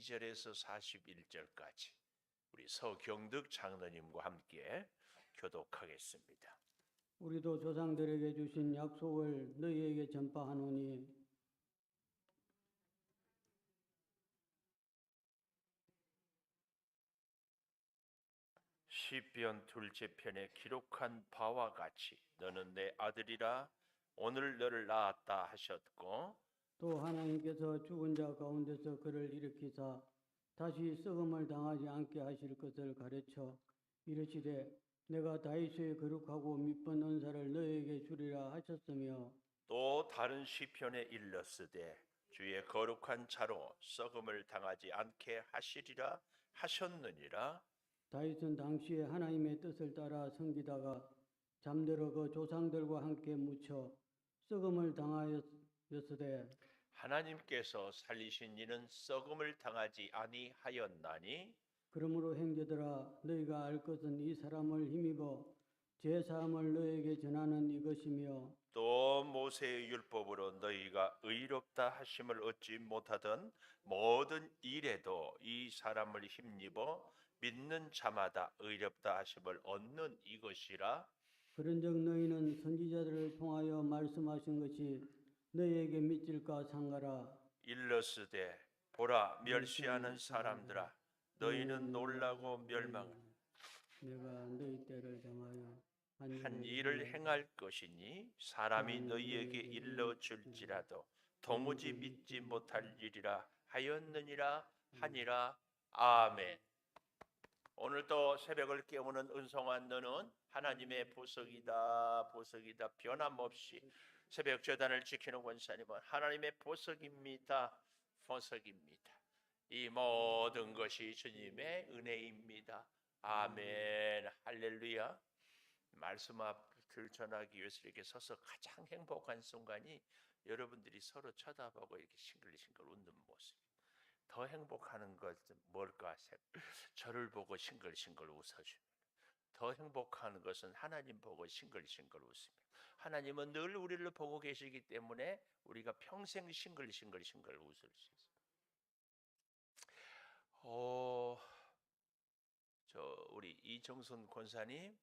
42절에서 41절까지 우리 서경득 장로님과 함께 교독하겠습니다. 우리도 조상들에게 주신 약속을 너희에게 전파하노니 시편 둘째 편에 기록한 바와 같이 너는 내 아들이라 오늘 너를 낳았다 하셨고, 또 하나님께서 죽은 자 가운데서 그를 일으키사 다시 썩음을 당하지 않게 하실 것을 가르쳐 이르시되 내가 다윗의 거룩하고 미쁜 은사를 너희에게 주리라 하셨으며, 또 다른 시편에 일렀으되 주의 거룩한 자로 썩음을 당하지 않게 하시리라 하셨느니라. 다윗은 당시에 하나님의 뜻을 따라 섬기다가 잠들어 그 조상들과 함께 묻혀 썩음을 당하였으되 하나님께서 살리신 이는 썩음을 당하지 아니하였나니, 그러므로 형제들아 너희가 알 것은 이 사람을 힘입어 제 사함을 너희에게 전하는 이것이며, 또 모세의 율법으로 너희가 의롭다 하심을 얻지 못하던 모든 일에도 이 사람을 힘입어 믿는 자마다 의롭다 하심을 얻는 이것이라. 그런즉 너희는 선지자들을 통하여 말씀하신 것이 너희에게 믿질까 상가라. 일러스되 보라 멸시하는 사람들아 너희는 놀라고 멸망 내가 너희 때를 정하여 한 일을 행할 것이니 사람이 너희에게 일러 줄지라도 도무지 믿지 못할 일이라 하였느니라 하니라. 아멘. 오늘도 새벽을 깨우는 은송한 너는 하나님의 보석이다 보석이다. 변함없이 새벽 제단을 지키는 권사님은 하나님의 보석입니다 보석입니다. 이 모든 것이 주님의 은혜입니다. 아멘. 할렐루야. 말씀 앞을 전하기 위해서 이렇게 서서 가장 행복한 순간이 여러분들이 서로 쳐다보고 이렇게 싱글싱글 웃는 모습. 더 행복하는 것은 뭘까? 저를 보고 싱글싱글 웃어주면. 더 행복한 것은 하나님 보고 싱글싱글 웃으며. 하나님은 늘 우리를 보고 계시기 때문에 우리가 평생 싱글싱글 웃을 수 있어요. 우리 이정순 권사님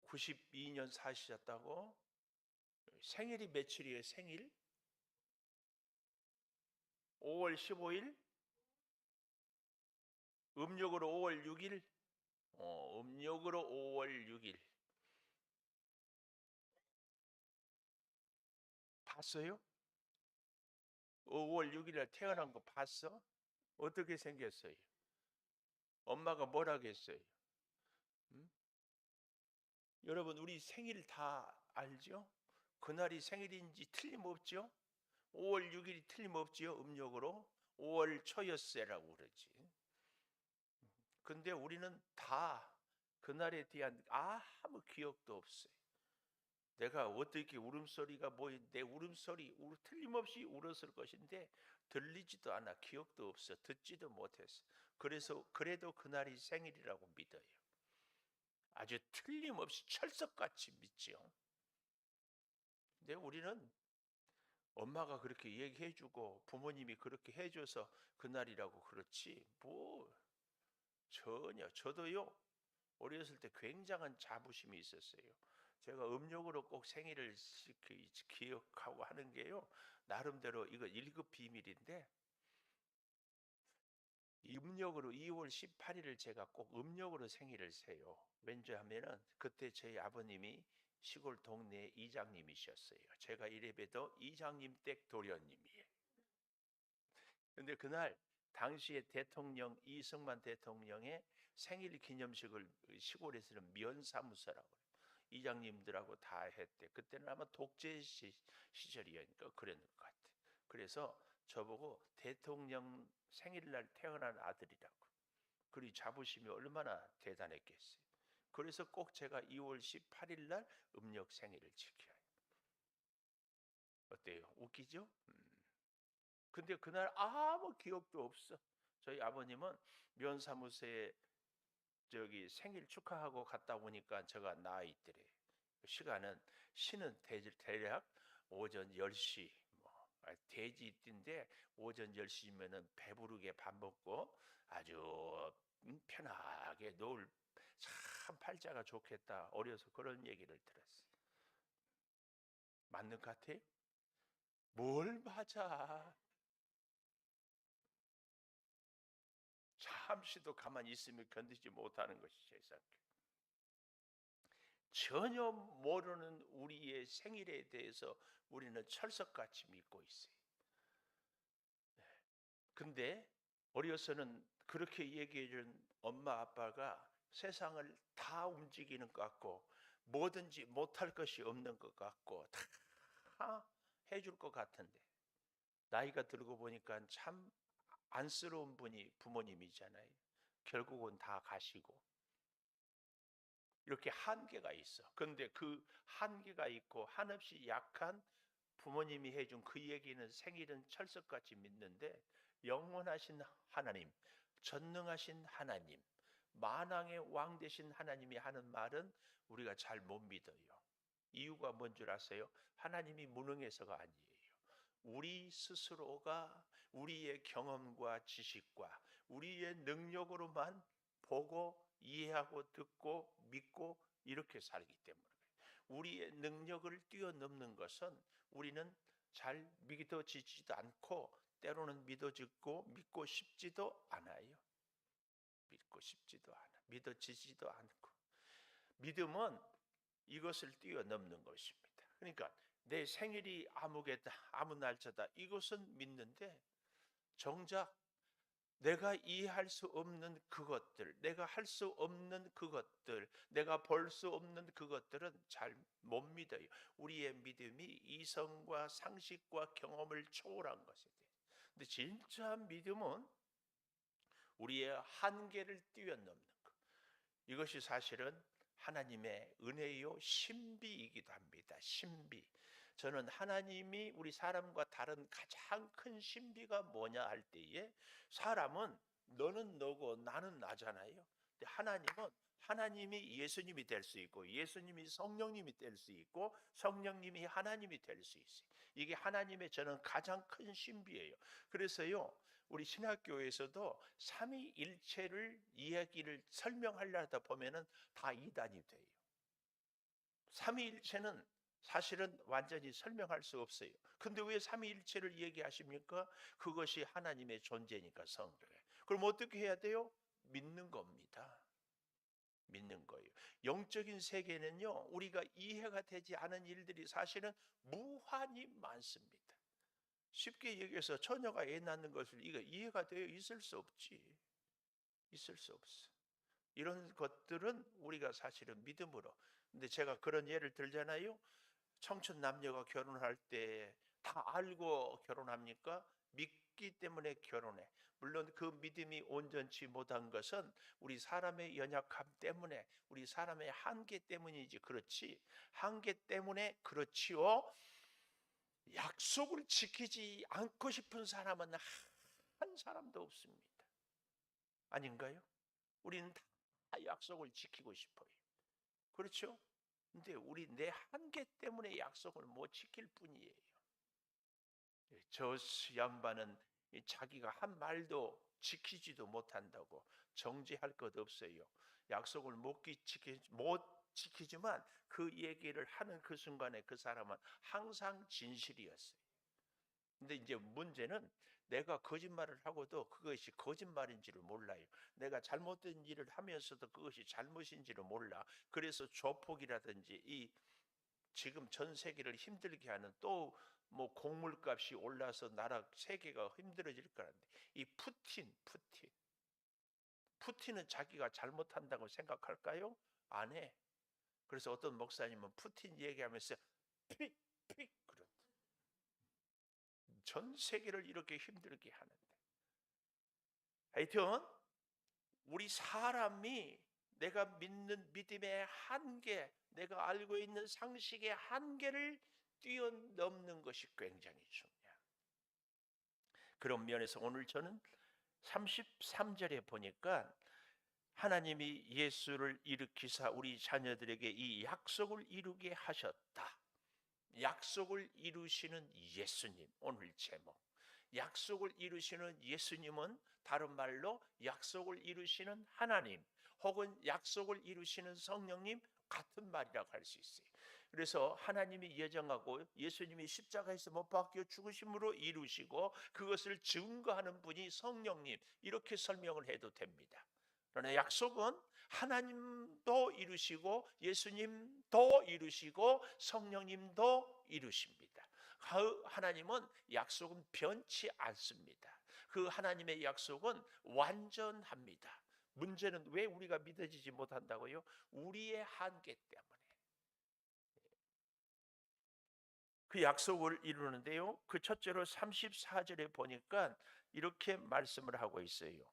92년 사시셨다고? 생일이 며칠이에요? 생일? 5월 15일? 음력으로 5월 6일? 음력으로 5월 6일. 봤어요? 5월 6일에 태어난 거 봤어? 어떻게 생겼어요? 엄마가 뭐라겠어요? 응? 여러분 우리 생일 다 알죠? 그날이 생일인지 틀림없죠? 5월 6일이 틀림없지요? 음력으로 5월 초였어라고 그러지. 근데 우리는 다 그날에 대한 아무 기억도 없어요. 내가 어떻게 울음소리가 내 울음소리 틀림없이 울었을 것인데 들리지도 않아. 기억도 없어. 듣지도 못했어. 그래서 그래도 그날이 생일이라고 믿어요. 아주 틀림없이 철석같이 믿지요. 근데 우리는 엄마가 그렇게 얘기해주고 부모님이 그렇게 해줘서 그날이라고 그렇지 전혀. 저도요 어렸을 때 굉장한 자부심이 있었어요. 제가 음력으로 꼭 생일을 기억하고 하는 게요 나름대로 이거 1급 비밀인데, 음력으로 2월 18일을 제가 꼭 음력으로 생일을 세요. 왜냐하면은 그때 저희 아버님이 시골 동네 이장님이셨어요. 제가 이래봬도 이장님 댁 도련님이에요. 근데 그날 당시에 대통령 이승만 대통령의 생일 기념식을 시골에서는 면사무소라고 해요. 이장님들하고 다 했대. 그때는 아마 독재 시절이니까 그랬는 것 같아. 그래서 저보고 대통령 생일날 태어난 아들이라고. 그리 자부심이 얼마나 대단했겠어요. 그래서 꼭 제가 2월 18일 날 음력 생일을 지켜요. 어때요? 웃기죠? 근데 그날 아무 기억도 없어. 저희 아버님은 면사무소에 생일 축하하고 갔다 오니까 제가 나와 있더래. 시간은 대략 오전 10시 돼지띠인데 오전 10시면은 배부르게 밥 먹고 아주 편하게 노을 참 팔자가 좋겠다. 어려서 그런 얘기를 들었어요. 맞는 것 같아요? 뭘 맞아? 잠시도 가만히 있으면 견디지 못하는 것이 세상. 전혀 모르는 우리의 생일에 대해서 우리는 철석같이 믿고 있어요. 근데 어려서는 그렇게 얘기해 준 엄마 아빠가 세상을 다 움직이는 것 같고 뭐든지 못할 것이 없는 것 같고 다 해줄 것 같은데 나이가 들고 보니까 참 안쓰러운 분이 부모님이잖아요. 결국은 다 가시고 이렇게 한계가 있어. 그런데 그 한계가 있고 한없이 약한 부모님이 해준 그 얘기는 생일은 철석같이 믿는데 영원하신 하나님, 전능하신 하나님, 만왕의 왕 되신 하나님이 하는 말은 우리가 잘 못 믿어요. 이유가 뭔 줄 아세요? 하나님이 무능해서가 아니에요. 우리 스스로가 우리의 경험과 지식과 우리의 능력으로만 보고 이해하고 듣고 믿고 이렇게 살기 때문에 우리의 능력을 뛰어넘는 것은 우리는 잘 믿어지지도 않고 때로는 믿어지고 믿고 싶지도 않아요. 믿고 싶지도 않아. 믿어지지도 않고. 믿음은 이것을 뛰어넘는 것입니다. 그러니까 내 생일이 아무개다, 아무 날짜다. 이것은 믿는데 정작 내가 이해할 수 없는 그것들, 내가 할 수 없는 그것들, 내가 볼 수 없는 그것들은 잘 못 믿어요. 우리의 믿음이 이성과 상식과 경험을 초월한 것에 대해. 근데 진짜 믿음은 우리의 한계를 뛰어넘는 것. 이것이 사실은 하나님의 은혜요 신비이기도 합니다. 신비. 저는 하나님이 우리 사람과 다른 가장 큰 신비가 뭐냐 할 때에 사람은 너는 너고 나는 나잖아요. 근데 하나님은 하나님이 예수님이 될 수 있고 예수님이 성령님이 될 수 있고 성령님이 하나님이 될 수 있어요. 이게 하나님의 저는 가장 큰 신비예요. 그래서요. 우리 신학교에서도 삼위일체를 이야기를 설명하려다 보면은 다 이단이 돼요. 삼위일체는 사실은 완전히 설명할 수 없어요. 근데 왜 삼위일체를 얘기하십니까? 그것이 하나님의 존재니까 성경에. 그럼 어떻게 해야 돼요? 믿는 겁니다. 믿는 거예요. 영적인 세계는요, 우리가 이해가 되지 않은 일들이 사실은 무한히 많습니다. 쉽게 얘기해서 처녀가 애 낳는 것을 이거 이해가 되어 있을 수 없지. 있을 수 없어. 이런 것들은 우리가 사실은 믿음으로. 근데 제가 그런 예를 들잖아요. 청춘 남녀가 결혼할 때 다 알고 결혼합니까? 믿기 때문에 결혼해. 물론 그 믿음이 온전치 못한 것은 우리 사람의 연약함 때문에, 우리 사람의 한계 때문이지. 그렇지. 한계 때문에 그렇지요. 약속을 지키지 않고 싶은 사람은 한 사람도 없습니다. 아닌가요? 우리는 다 약속을 지키고 싶어요. 그렇죠? 근데 우리 내 한계 때문에 약속을 못 지킬 뿐이에요. 저 양반은 자기가 한 말도 지키지도 못한다고 정죄할 것 없어요. 약속을 못 지키지만 그 얘기를 하는 그 순간에 그 사람은 항상 진실이었어요. 근데 이제 문제는 내가 거짓말을 하고도 그것이 거짓말인지를 몰라요. 내가 잘못된 일을 하면서도 그것이 잘못인지를 몰라. 그래서 조폭이라든지 이 지금 전 세계를 힘들게 하는 또 뭐 곡물값이 올라서 나라 세계가 힘들어질 거란데 이 푸틴은 자기가 잘못한다고 생각할까요? 안 해. 그래서 어떤 목사님은 푸틴 얘기하면서 픽 그런 전 세계를 이렇게 힘들게 하는데 하여튼 우리 사람이 내가 믿는 믿음의 한계, 내가 알고 있는 상식의 한계를 뛰어넘는 것이 굉장히 중요해요. 그런 면에서 오늘 저는 33절에 보니까 하나님이 예수를 일으키사 우리 자녀들에게 이 약속을 이루게 하셨다. 약속을 이루시는 예수님. 오늘 제목, 약속을 이루시는 예수님은 다른 말로 약속을 이루시는 하나님 혹은 약속을 이루시는 성령님, 같은 말이라고 할 수 있어요. 그래서 하나님이 예정하고 예수님이 십자가에서 못 박혀 죽으심으로 이루시고 그것을 증거하는 분이 성령님, 이렇게 설명을 해도 됩니다. 그러나 약속은 하나님도 이루시고 예수님도 이루시고 성령님도 이루십니다. 그 하나님은 약속은 변치 않습니다. 그 하나님의 약속은 완전합니다. 문제는 왜 우리가 믿어지지 못한다고요? 우리의 한계 때문에. 그 약속을 이루는데요, 그 첫째로 34절에 보니까 이렇게 말씀을 하고 있어요.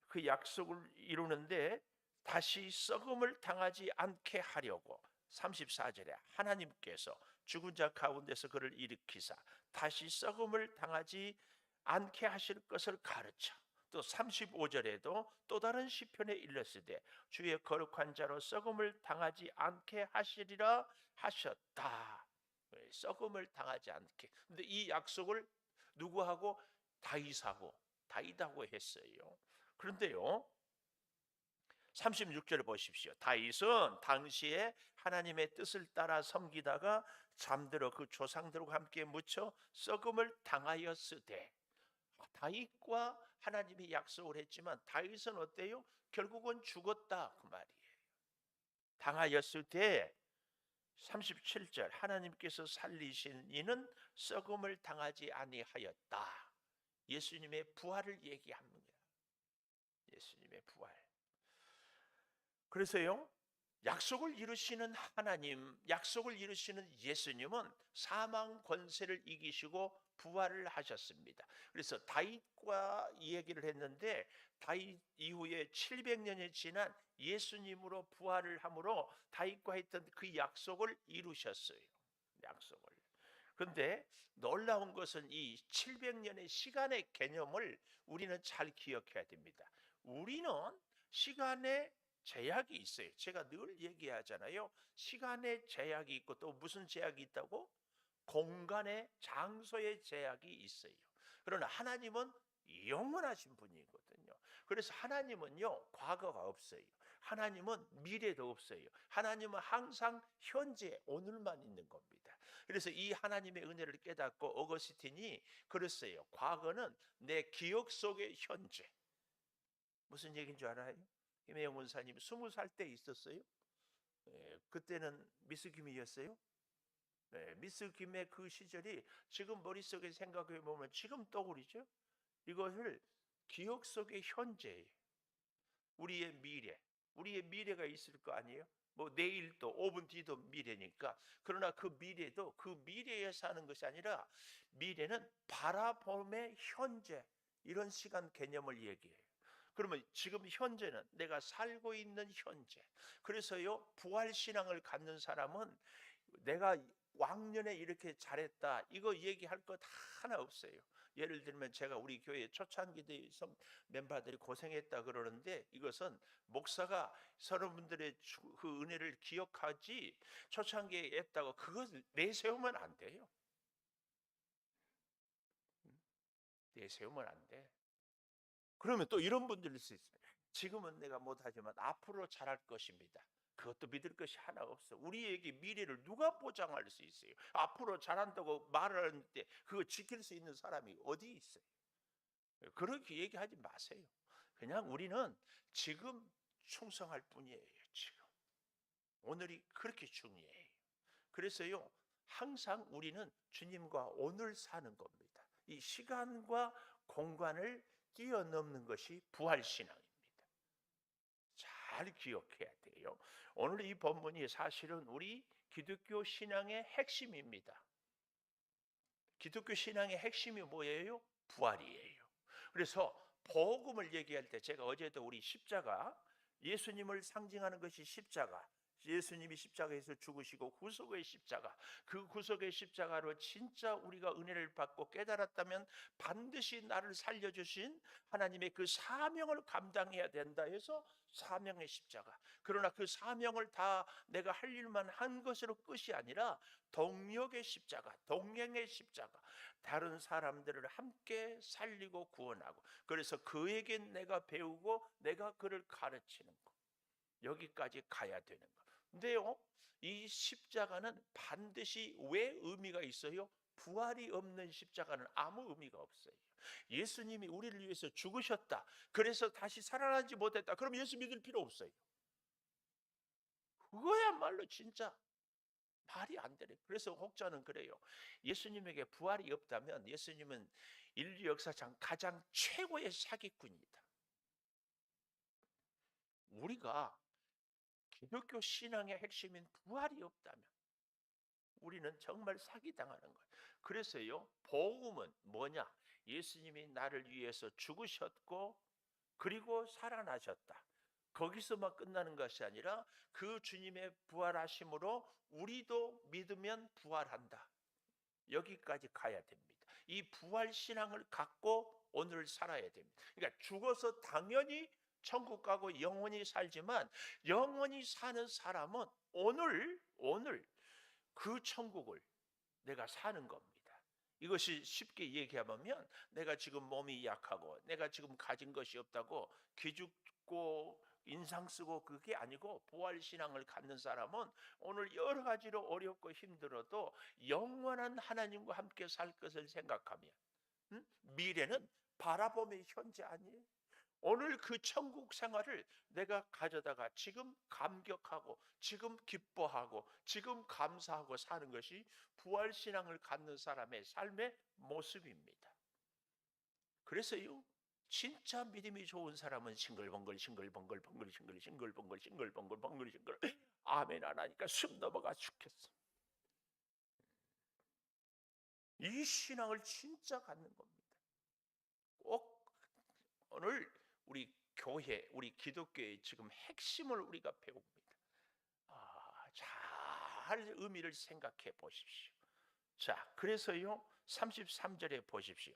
그 약속을 이루는데 다시 썩음을 당하지 않게 하려고, 34절에 하나님께서 죽은 자 가운데서 그를 일으키사 다시 썩음을 당하지 않게 하실 것을 가르쳐, 또 35절에도 또 다른 시편에 일렀으되 주의 거룩한 자로 썩음을 당하지 않게 하시리라 하셨다. 썩음을 당하지 않게. 근데 이 약속을 누구하고? 다윗하고 했어요. 그런데요, 36절 보십시오. 다윗은 당시에 하나님의 뜻을 따라 섬기다가 잠들어 그 조상들과 함께 묻혀 썩음을 당하였으되, 다윗과 하나님이 약속을 했지만 다윗은 어때요? 결국은 죽었다, 그 말이에요. 당하였을 때 37절 하나님께서 살리신 이는 썩음을 당하지 아니하였다. 예수님의 부활을 얘기합니다. 예수님의 부활. 그래서요, 약속을 이루시는 하나님, 약속을 이루시는 예수님은 사망 권세를 이기시고 부활을 하셨습니다. 그래서 다윗과 이 얘기를 했는데 다윗 이후에 700년이 지난 예수님으로 부활을 함으로 다윗과 했던 그 약속을 이루셨어요. 약속을. 그런데 놀라운 것은 이 700년의 시간의 개념을 우리는 잘 기억해야 됩니다. 우리는 시간의 제약이 있어요. 제가 늘 얘기하잖아요. 시간의 제약이 있고 또 무슨 제약이 있다고? 공간의, 장소의 제약이 있어요. 그러나 하나님은 영원하신 분이거든요. 그래서 하나님은요, 과거가 없어요. 하나님은 미래도 없어요. 하나님은 항상 현재, 오늘만 있는 겁니다. 그래서 이 하나님의 은혜를 깨닫고 어거스틴이 그랬어요. 과거는 내 기억 속의 현재. 무슨 얘기인 줄 알아요? 김혜영 원사님 20살 때 있었어요. 그때는 미스 김이었어요. 미스 김의 그 시절이 지금 머릿속에 생각해 보면 지금 떠오르죠. 이것을 기억 속의 현재, 우리의 미래, 우리의 미래가 있을 거 아니에요. 뭐 내일도 5분 뒤도 미래니까. 그러나 그 미래도 그 미래에 사는 것이 아니라 미래는 바라봄의 현재, 이런 시간 개념을 얘기해요. 그러면 지금 현재는 내가 살고 있는 현재. 그래서요, 부활 신앙을 갖는 사람은 내가 왕년에 이렇게 잘했다, 이거 얘기할 것 하나 없어요. 예를 들면 제가 우리 교회 초창기 때 멤버들이 고생했다 그러는데, 이것은 목사가 여러분들의 그 은혜를 기억하지 초창기에 했다고 그것을 내세우면 안 돼요. 내세우면 안 돼. 그러면 또 이런 분들이 있어요. 지금은 내가 못하지만 앞으로 잘할 것입니다. 그것도 믿을 것이 하나 없어. 우리에게 미래를 누가 보장할 수 있어요? 앞으로 잘한다고 말하는 때 그거 지킬 수 있는 사람이 어디 있어요? 그렇게 얘기하지 마세요. 그냥 우리는 지금 충성할 뿐이에요. 지금 오늘이 그렇게 중요해요. 그래서요, 항상 우리는 주님과 오늘 사는 겁니다. 이 시간과 공간을 뛰어넘는 것이 부활신앙입니다. 잘 기억해야 돼요. 오늘 이 본문이 사실은 우리 기독교 신앙의 핵심입니다. 기독교 신앙의 핵심이 뭐예요? 부활이에요. 그래서 복음을 얘기할 때 제가 어제도 우리 십자가, 예수님을 상징하는 것이 십자가, 예수님이 십자가에서 죽으시고 구속의 십자가, 그 구속의 십자가로 진짜 우리가 은혜를 받고 깨달았다면 반드시 나를 살려주신 하나님의 그 사명을 감당해야 된다 해서 사명의 십자가. 그러나 그 사명을 다 내가 할 일만 한 것으로 끝이 아니라 동력의 십자가, 동행의 십자가, 다른 사람들을 함께 살리고 구원하고, 그래서 그에게 내가 배우고 내가 그를 가르치는 것, 여기까지 가야 되는 것. 근데요, 이 십자가는 반드시 왜 의미가 있어요? 부활이 없는 십자가는 아무 의미가 없어요. 예수님이 우리를 위해서 죽으셨다, 그래서 다시 살아나지 못했다, 그럼 예수 믿을 필요 없어요. 그거야말로 진짜 말이 안 되네. 그래서 혹자는 그래요. 예수님에게 부활이 없다면 예수님은 인류 역사상 가장 최고의 사기꾼이다. 우리가 기독교 신앙의 핵심인 부활이 없다면 우리는 정말 사기당하는 거예요. 그래서요, 복음은 뭐냐? 예수님이 나를 위해서 죽으셨고 그리고 살아나셨다. 거기서만 끝나는 것이 아니라 그 주님의 부활하심으로 우리도 믿으면 부활한다. 여기까지 가야 됩니다. 이 부활 신앙을 갖고 오늘 살아야 됩니다. 그러니까 죽어서 당연히 천국 가고 영원히 살지만, 영원히 사는 사람은 오늘 그 천국을 내가 사는 겁니다. 이것이 쉽게 얘기하면, 내가 지금 몸이 약하고 내가 지금 가진 것이 없다고 기죽고 인상 쓰고 그게 아니고, 부활신앙을 갖는 사람은 오늘 여러 가지로 어렵고 힘들어도 영원한 하나님과 함께 살 것을 생각하면, 미래는 바라보면 현재 아니에요. 오늘 그 천국 생활을 내가 가져다가 지금 감격하고 지금 기뻐하고 지금 감사하고 사는 것이 부활신앙을 갖는 사람의 삶의 모습입니다. 그래서요, 진짜 믿음이 좋은 사람은 싱글벙글 싱글벙글 벙글 싱글 싱글벙글 싱글벙글 벙글 싱글 아멘 안 하니까 숨 넘어가 죽겠어. 이 신앙을 진짜 갖는 겁니다. 꼭 오늘 우리 교회, 우리 기독교의 지금 핵심을 우리가 배웁니다. 잘 의미를 생각해 보십시오. 자, 그래서요 33절에 보십시오.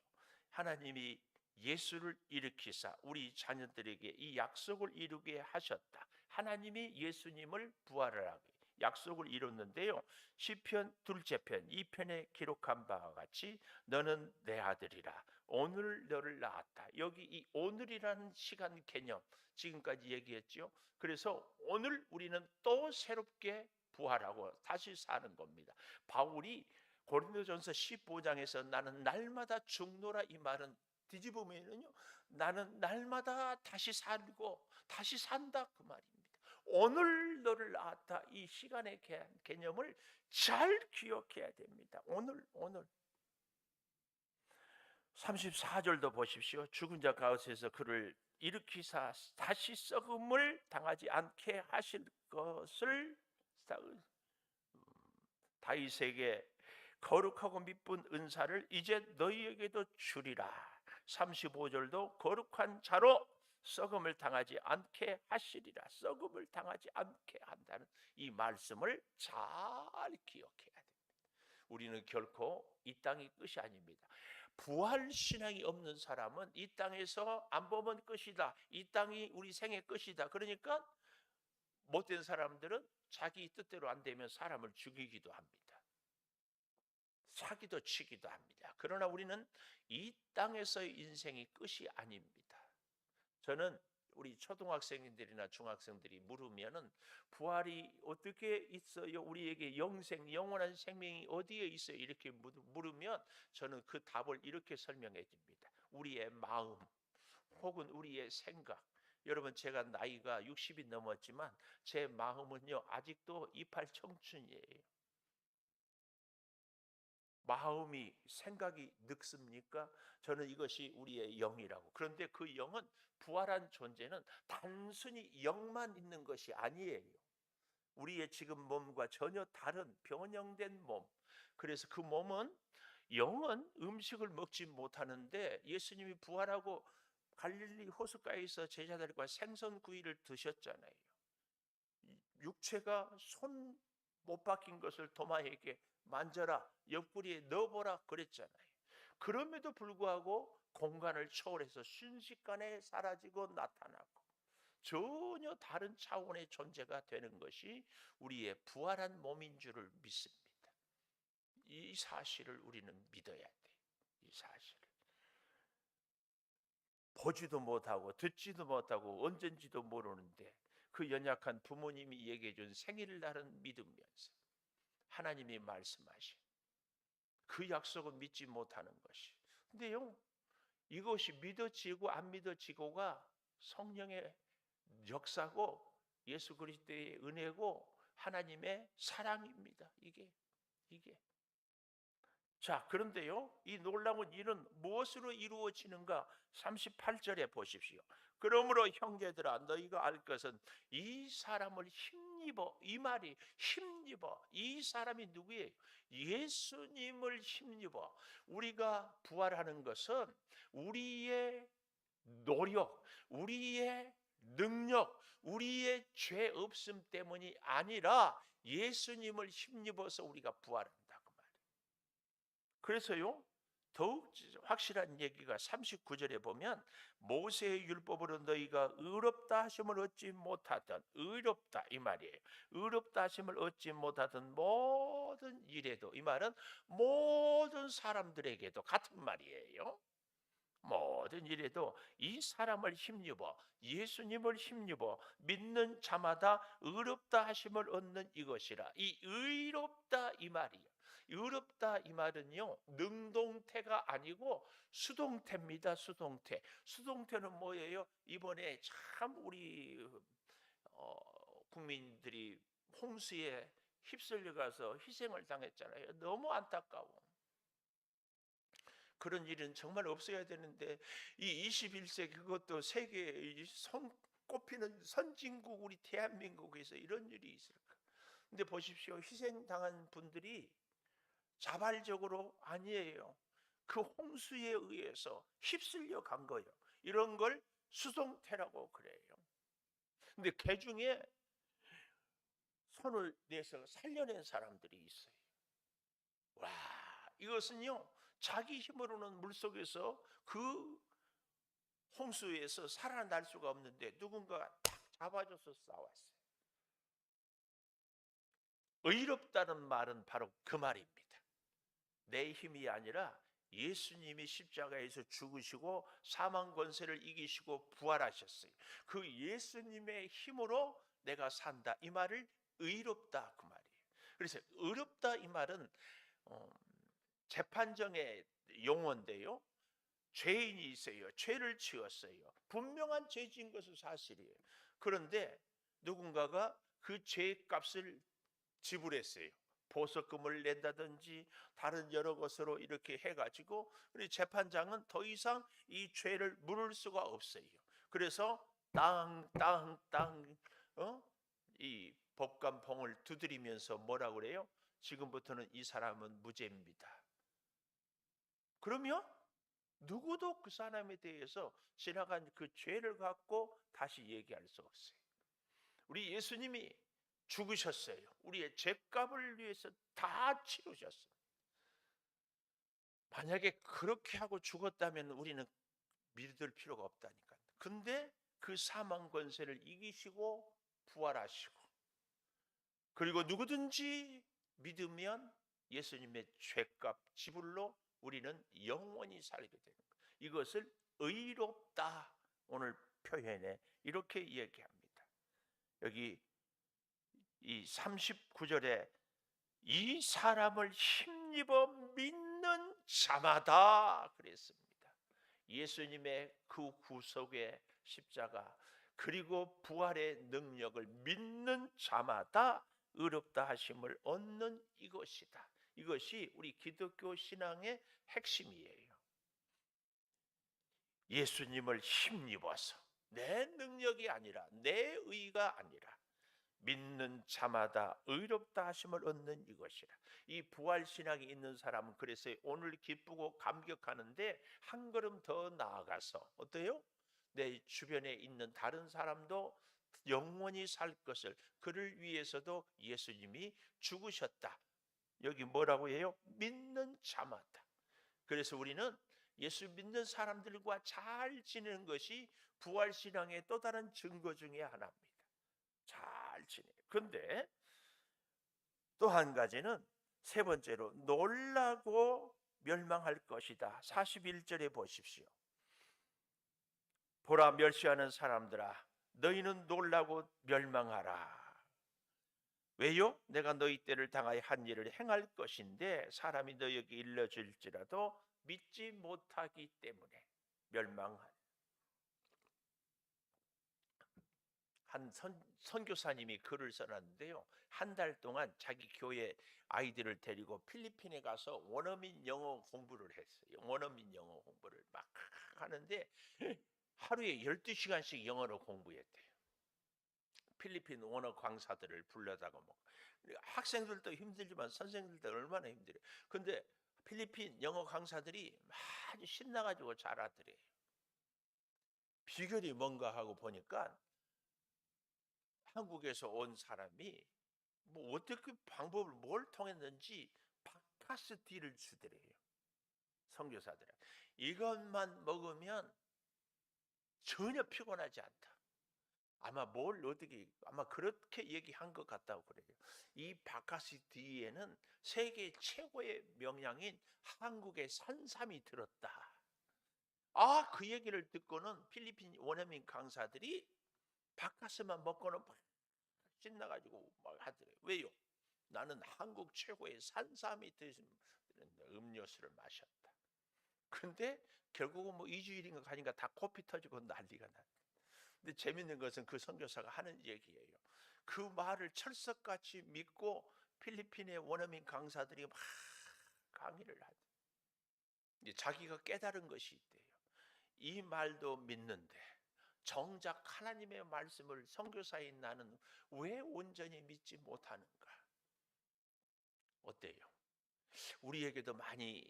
하나님이 예수를 일으키사 우리 자녀들에게 이 약속을 이루게 하셨다. 하나님이 예수님을 부활을 하게 약속을 이뤘는데요, 시편 둘째 편 2편에 기록한 바와 같이 너는 내 아들이라 오늘 너를 낳았다. 여기 이 오늘이라는 시간 개념 지금까지 얘기했죠. 그래서 오늘 우리는 또 새롭게 부활하고 다시 사는 겁니다. 바울이 고린도전서 15장에서 나는 날마다 죽노라 이 말은 뒤집으면요, 나는 날마다 다시 살고 다시 산다 그 말입니다. 오늘 너를 낳았다, 이 시간의 개념을 잘 기억해야 됩니다. 오늘 34절도 보십시오. 죽은 자 가운데서 그를 일으키사 다시 썩음을 당하지 않게 하실 것을 다윗에게 거룩하고 미쁜 은사를 이제 너희에게도 주리라. 35절도 거룩한 자로 썩음을 당하지 않게 하시리라. 썩음을 당하지 않게 한다는 이 말씀을 잘 기억해야 됩니다. 우리는 결코 이 땅이 끝이 아닙니다. 부활 신앙이 없는 사람은 이 땅에서 안 보면 끝이다, 이 땅이 우리 생의 끝이다, 그러니까 못된 사람들은 자기 뜻대로 안 되면 사람을 죽이기도 합니다. 사기도 치기도 합니다. 그러나 우리는 이 땅에서의 인생이 끝이 아닙니다. 저는 우리 초등학생들이나 중학생들이 물으면은 부활이 어떻게 있어요? 우리에게 영원한 생명이 어디에 있어요? 이렇게 물으면 저는 그 답을 이렇게 설명해 줍니다. 우리의 마음 혹은 우리의 생각. 여러분, 제가 나이가 60이 넘었지만 제 마음은요 아직도 이팔 청춘이에요. 마음이 생각이 늙습니까? 저는 이것이 우리의 영이라고. 그런데 그 영은, 부활한 존재는 단순히 영만 있는 것이 아니에요. 우리의 지금 몸과 전혀 다른 변형된 몸. 그래서 그 몸은, 영은 음식을 먹지 못하는데 예수님이 부활하고 갈릴리 호숫가에서 제자들과 생선구이를 드셨잖아요. 육체가 손 못 박힌 것을 도마에게 만져라, 옆구리에 넣어보라 그랬잖아요. 그럼에도 불구하고 공간을 초월해서 순식간에 사라지고 나타나고 전혀 다른 차원의 존재가 되는 것이 우리의 부활한 몸인 줄을 믿습니다. 이 사실을 우리는 믿어야 돼. 이 사실을. 보지도 못하고 듣지도 못하고 언젠지도 모르는데 그 연약한 부모님이 얘기해 준 생일날은 믿으면서 하나님이 말씀하신 그 약속은 믿지 못하는 것이. 근데요, 이것이 믿어지고 안 믿어지고가 성령의 역사고 예수 그리스도의 은혜고 하나님의 사랑입니다. 이게. 자, 그런데요, 이 놀라운 일은 무엇으로 이루어지는가? 38절에 보십시오. 그러므로 형제들아, 너희가 알 것은 이 사람을 힘입어. 이 말이 힘입어. 이 사람이 누구예요? 예수님을 힘입어. 우리가 부활하는 것은 우리의 노력, 우리의 능력, 우리의 죄 없음 때문이 아니라 예수님을 힘입어서 우리가 부활한다. 그래서요, 더욱 확실한 얘기가 39절에 보면 모세의 율법으로 너희가 의롭다 하심을 얻지 못하던, 의롭다 이 말이에요. 의롭다 하심을 얻지 못하던 모든 일에도, 이 말은 모든 사람들에게도 같은 말이에요. 모든 일에도 이 사람을 힘입어, 예수님을 힘입어 믿는 자마다 의롭다 하심을 얻는 이것이라. 이 의롭다 이 말이에요. 의롭다 이 말은요, 능동태가 아니고 수동태입니다. 수동태. 수동태는 뭐예요? 이번에 참 우리 국민들이 홍수에 휩쓸려 가서 희생을 당했잖아요. 너무 안타까워. 그런 일은 정말 없어야 되는데 이 21세기 그것도 세계에 손꼽히는 선진국 우리 대한민국에서 이런 일이 있을까? 근데 보십시오. 희생당한 분들이 자발적으로 아니에요. 그 홍수에 의해서 휩쓸려 간 거예요. 이런 걸 수동태라고 그래요. 근데 그 중에 손을 내서 살려낸 사람들이 있어요. 와, 이것은요, 자기 힘으로는 물속에서 그 홍수에서 살아날 수가 없는데 누군가가 딱 잡아줘서 싸웠어요. 의롭다는 말은 바로 그 말입니다. 내 힘이 아니라 예수님이 십자가에서 죽으시고 사망 권세를 이기시고 부활하셨어요. 그 예수님의 힘으로 내가 산다. 이 말을 의롭다 그 말이에요. 그래서 의롭다 이 말은 재판정의 용어인데요. 죄인이 있어요. 죄를 지었어요. 분명한 죄 지은 것은 사실이에요. 그런데 누군가가 그 죄값을 지불했어요. 보석금을 낸다든지 다른 여러 것으로 이렇게 해가지고 우리 재판장은 더 이상 이 죄를 물을 수가 없어요. 그래서 땅 이 법관봉을 두드리면서 뭐라 그래요? 지금부터는 이 사람은 무죄입니다. 그러면 누구도 그 사람에 대해서 지나간 그 죄를 갖고 다시 얘기할 수 없어요. 우리 예수님이 죽으셨어요. 우리의 죄값을 위해서 다 치르셨어요. 만약에 그렇게 하고 죽었다면 우리는 믿을 필요가 없다니까요. 근데 그 사망 권세를 이기시고 부활하시고, 그리고 누구든지 믿으면 예수님의 죄값 지불로 우리는 영원히 살게 되는 거예요. 이것을 의롭다 오늘 표현에 이렇게 얘기합니다. 여기 이 39절에 이 사람을 힘입어 믿는 자마다 그랬습니다. 예수님의 그 구속의 십자가 그리고 부활의 능력을 믿는 자마다 의롭다 하심을 얻는 이것이다. 이것이 우리 기독교 신앙의 핵심이에요. 예수님을 힘입어서 내 능력이 아니라 내 의가 아니라 믿는 자마다 의롭다 하심을 얻는 이것이라. 이 부활 신앙이 있는 사람은 그래서 오늘 기쁘고 감격하는데 한 걸음 더 나아가서 어때요? 내 주변에 있는 다른 사람도 영원히 살 것을, 그를 위해서도 예수님이 죽으셨다. 여기 뭐라고 해요? 믿는 자마다. 그래서 우리는 예수 믿는 사람들과 잘 지내는 것이 부활신앙의 또 다른 증거 중에 하나입니다. 잘 지내요. 그런데 또 한 가지는, 세 번째로 놀라고 멸망할 것이다. 41절에 보십시오. 보라, 멸시하는 사람들아, 너희는 놀라고 멸망하라. 왜요? 내가 너희 때를 당하여 한 일을 행할 것인데 사람이 너희에게 일러줄지라도 믿지 못하기 때문에 멸망하라. 한 선교사님이 글을 써놨는데요. 한 달 동안 자기 교회 아이들을 데리고 필리핀에 가서 원어민 영어 공부를 했어요. 원어민 영어 공부를 막 하는데 하루에 12시간씩 영어로 공부했대요. 필리핀 원어 강사들을 불러다가 뭐 학생들도 힘들지만 선생님들도 얼마나 힘들어요. 근데 필리핀 영어 강사들이 아주 신나가지고 잘하더래요. 비결이 뭔가 하고 보니까 한국에서 온 사람이 뭐 어떻게 방법을 뭘 통했는지 바카스티를 주더래요. 선교사들은 이것만 먹으면 전혀 피곤하지 않다. 아마 아마 그렇게 얘기한 것 같다고 그래요. 이 바카스티에는 세계 최고의 명량인 한국의 산삼이 들었다. 그 얘기를 듣고는 필리핀 원어민 강사들이 바카스만 먹고는 막 신나가지고 막 하더래요. 왜요? 나는 한국 최고의 산삼이 드는 음료수를 마셨다. 근데 결국은 뭐 2주일인가 가니까 다 코피 터지고 난리가 났다. 근데 재밌는 것은 그 선교사가 하는 얘기예요. 그 말을 철석같이 믿고 필리핀의 원어민 강사들이 막 강의를 하죠. 자기가 깨달은 것이 있대요. 이 말도 믿는데 정작 하나님의 말씀을 선교사인 나는 왜 온전히 믿지 못하는가? 어때요? 우리에게도 많이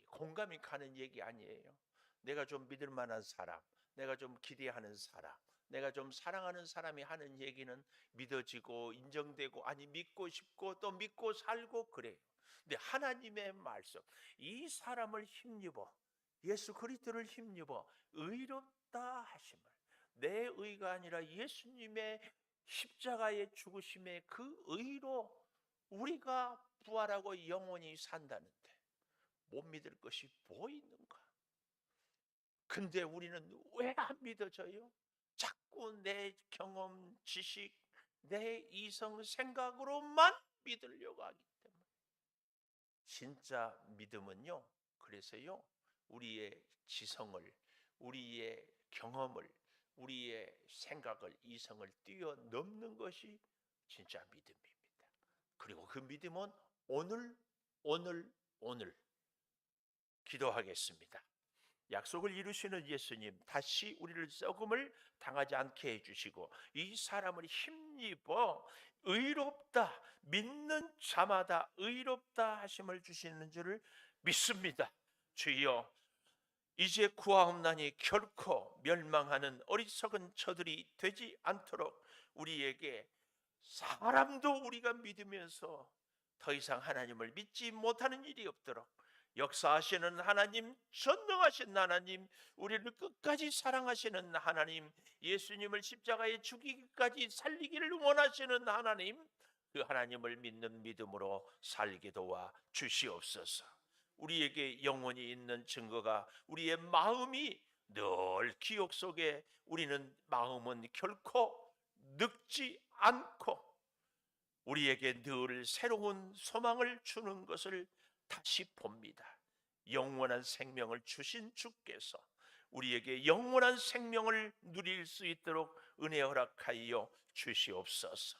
공감이 가는 얘기 아니에요? 내가 좀 믿을 만한 사람, 내가 좀 기대하는 사람, 내가 좀 사랑하는 사람이 하는 얘기는 믿어지고 인정되고, 아니 믿고 싶고 또 믿고 살고 그래요. 근데 하나님의 말씀, 이 사람을 힘입어, 예수 그리스도를 힘입어 의롭다 하심을, 내 의가 아니라 예수님의 십자가의 죽으심의 그 의로 우리가 부활하고 영원히 산다는데 못 믿을 것이 뭐 있는가? 근데 우리는 왜 안 믿어져요? 자꾸 내 경험, 지식, 내 이성 생각으로만 믿으려고 하기 때문에. 진짜 믿음은요, 그래서요, 우리의 지성을, 우리의 경험을, 우리의 생각을, 이성을 뛰어넘는 것이 진짜 믿음입니다. 그리고 그 믿음은 오늘 기도하겠습니다. 약속을 이루시는 예수님, 다시 우리를 썩음을 당하지 않게 해주시고 이 사람을 힘입어 의롭다, 믿는 자마다 의롭다 하심을 주시는 줄을 믿습니다. 주여, 이제 구하옵나니 결코 멸망하는 어리석은 저들이 되지 않도록 우리에게, 사람도 우리가 믿으면서 더 이상 하나님을 믿지 못하는 일이 없도록 역사하시는 하나님, 전능하신 하나님, 우리를 끝까지 사랑하시는 하나님, 예수님을 십자가에 죽이기까지 살리기를 원하시는 하나님, 그 하나님을 믿는 믿음으로 살게 도와 주시옵소서. 우리에게 영원히 있는 증거가 우리의 마음이 늘 기억 속에, 우리는 마음은 결코 늙지 않고 우리에게 늘 새로운 소망을 주는 것을 다시 봅니다. 영원한 생명을 주신 주께서 우리에게 영원한 생명을 누릴 수 있도록 은혜 허락하여 주시옵소서.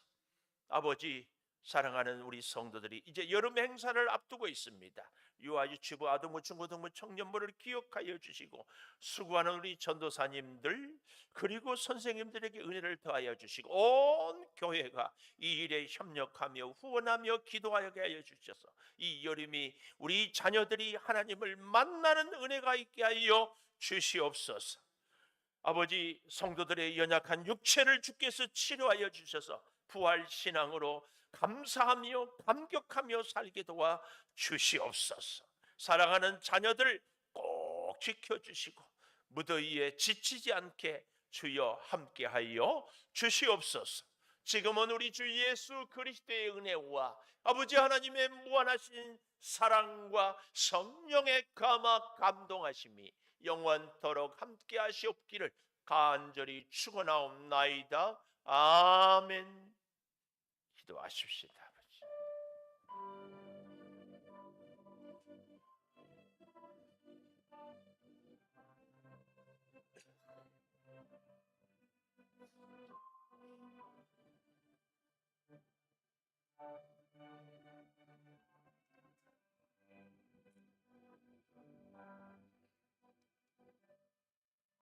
아버지, 사랑하는 우리 성도들이 이제 여름 행사를 앞두고 있습니다. 유아, 유치부, 아동부, 중고등부, 청년부를 기억하여 주시고 수고하는 우리 전도사님들 그리고 선생님들에게 은혜를 더하여 주시고 온 교회가 이 일에 협력하며 후원하며 기도하게 하여 주셔서 이 여름이 우리 자녀들이 하나님을 만나는 은혜가 있게 하여 주시옵소서. 아버지, 성도들의 연약한 육체를 주께서 치료하여 주셔서 부활 신앙으로 감사하며 감격하며 살게 도와 주시옵소서. 사랑하는 자녀들 꼭 지켜주시고 무더위에 지치지 않게 주여 함께하여 주시옵소서. 지금은 우리 주 예수 그리스도의 은혜와 아버지 하나님의 무한하신 사랑과 성령의 감화 감동하심이 영원토록 함께 하시옵기를 간절히 축원하옵나이다. 아멘. 기도하십시다. 아버지.